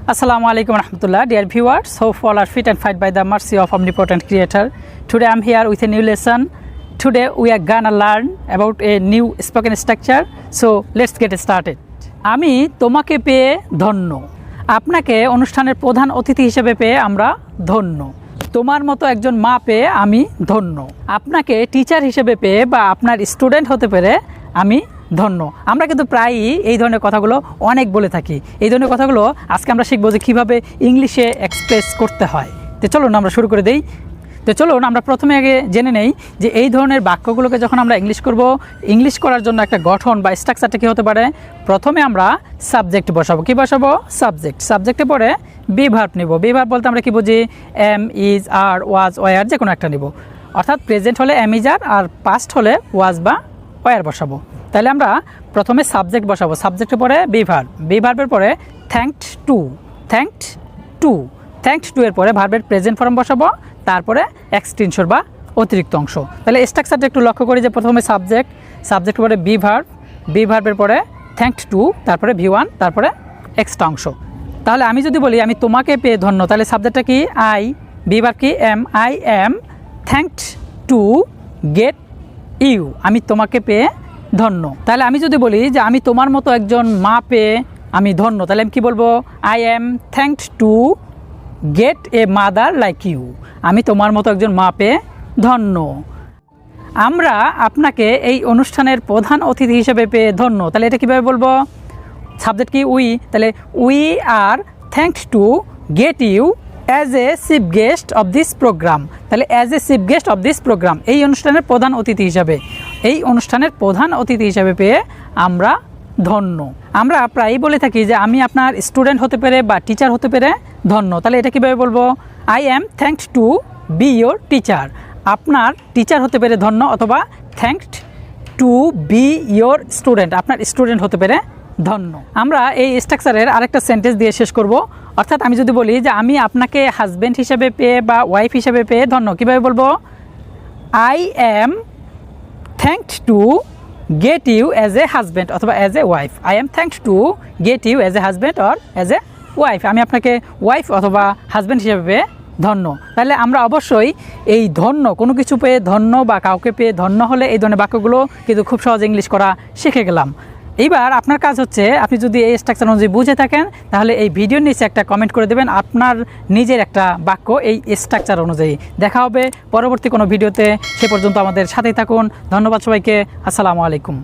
Assalamu alaikum warahmatullah, dear viewers. Hope all are fit and fight by the mercy of omnipotent Creator. Today I'm here with a new lesson. Today we are gonna learn about a new spoken structure. So let's get started. আমি তোমাকে পেয়ে ধন্য। আপনাকে অনুষ্ঠানের প্রধান অতিথি হিসেবে পেয়ে আমরা ধন্য। তোমার মতো একজন মা পেয়ে আমি ধন্য। আপনাকে টিচার হিসেবে পেয়ে বা আপনার স্টুডেন্ট হতে পেরে আমি ধন্য। আমরা কিন্তু প্রায়ই এই ধরনের কথাগুলো অনেক বলে থাকি। এই ধরনের কথাগুলো আজকে আমরা শিখবো যে কীভাবে ইংলিশে এক্সপ্রেস করতে হয়। তো চলুন আমরা শুরু করে দেই। তো চলুন আমরা প্রথমে আগে জেনে নেই যে এই ধরনের বাক্যগুলোকে যখন আমরা ইংলিশ করব, ইংলিশ করার জন্য একটা গঠন বা স্ট্রাকচারটা কী হতে পারে। প্রথমে আমরা সাবজেক্ট বসাবো। কী বসাবো? সাবজেক্টে পরে বি ভার্ব নিব। বি ভার্ব বলতে আমরা কী বুঝি? Am, is, are, was, were, যে কোনো একটা নিব। অর্থাৎ প্রেজেন্ট হলে এম, ইজ, আর পাস্ট হলে ওয়াজ বা ওয়ার বসাবো। তাহলে আমরা প্রথমে সাবজেক্ট বসাবো। সাবজেক্টের পরে বি ভার্ব, বি ভার্বের পরে থ্যাঙ্কড টু এর পরে ভার্বের প্রেজেন্ট ফর্ম বসাবো, তারপরে এক্সটেনশন বা অতিরিক্ত অংশ। তাহলে স্ট্রাকচারটা একটু লক্ষ্য করি যে প্রথমে সাবজেক্টের পরে বি ভার্বের পরে থ্যাঙ্কড টু, তারপরে V1, তারপরে এক্সট্রা অংশ। তাহলে আমি যদি বলি আমি তোমাকে পেয়ে ধন্য, তাহলে সাবজেক্টটা কি? আই, বি ভার্ব কি? Am, I am thanked to get you, আমি তোমাকে পেয়ে ধন্য। তাহলে আমি যদি বলি যে আমি তোমার মতো একজন মা পেয়ে আমি ধন্য, তাহলে আমি কী বলবো? I am thanked to get a mother like you, আমি তোমার মতো একজন মা পেয়ে ধন্য। আমরা আপনাকে এই অনুষ্ঠানের প্রধান অতিথি হিসেবে পেয়ে ধন্য, তাহলে এটা কীভাবে বলবো? সাবজেক্ট কি? উই, তাহলে we are thanked to get you as a chief guest of this programme. তাহলে as a chief guest of this programme, এই অনুষ্ঠানের প্রধান অতিথি হিসাবে পেয়ে আমরা ধন্য। আমরা প্রায়ই বলে থাকি যে আমি আপনার স্টুডেন্ট হতে পেরে বা টিচার হতে পেরে ধন্য, তাহলে এটা কীভাবে বলবো? I am thanked to be your teacher, আপনার টিচার হতে পেরে ধন্য, অথবা thanked to be your student, আপনার স্টুডেন্ট হতে পেরে ধন্য। আমরা এই স্ট্রাকচারের আরেকটা সেন্টেন্স দিয়ে শেষ করব। অর্থাৎ আমি যদি বলি যে আমি আপনাকে হাজব্যান্ড হিসেবে পেয়ে বা ওয়াইফ হিসেবে পেয়ে ধন্য, কীভাবে বলবো? I am thanked to get you as a husband অথবা as a wife. I am thanked to get you as a husband or as a wife, আমি আপনাকে ওয়াইফ অথবা হাজব্যান্ড হিসেবে পেয়ে ধন্য। তাহলে আমরা অবশ্যই এই ধন্য, কোনো কিছু পেয়ে ধন্য বা কাউকে পেয়ে ধন্য হলে এই ধরনের বাক্যগুলো কিন্তু খুব সহজে ইংলিশ করা শিখে গেলাম। এইবার আপনার কাজ হচ্ছে, আপনি যদি এই স্ট্রাকচার অনুযায়ী বুঝে থাকেন তাহলে এই ভিডিওর নিচে একটা কমেন্ট করে দেবেন আপনার নিজের একটা বাক্য এই স্ট্রাকচার অনুযায়ী। দেখা হবে পরবর্তী কোনো ভিডিওতে। সে পর্যন্ত আমাদের সাথেই থাকুন। ধন্যবাদ সবাইকে। আসসালামু আলাইকুম।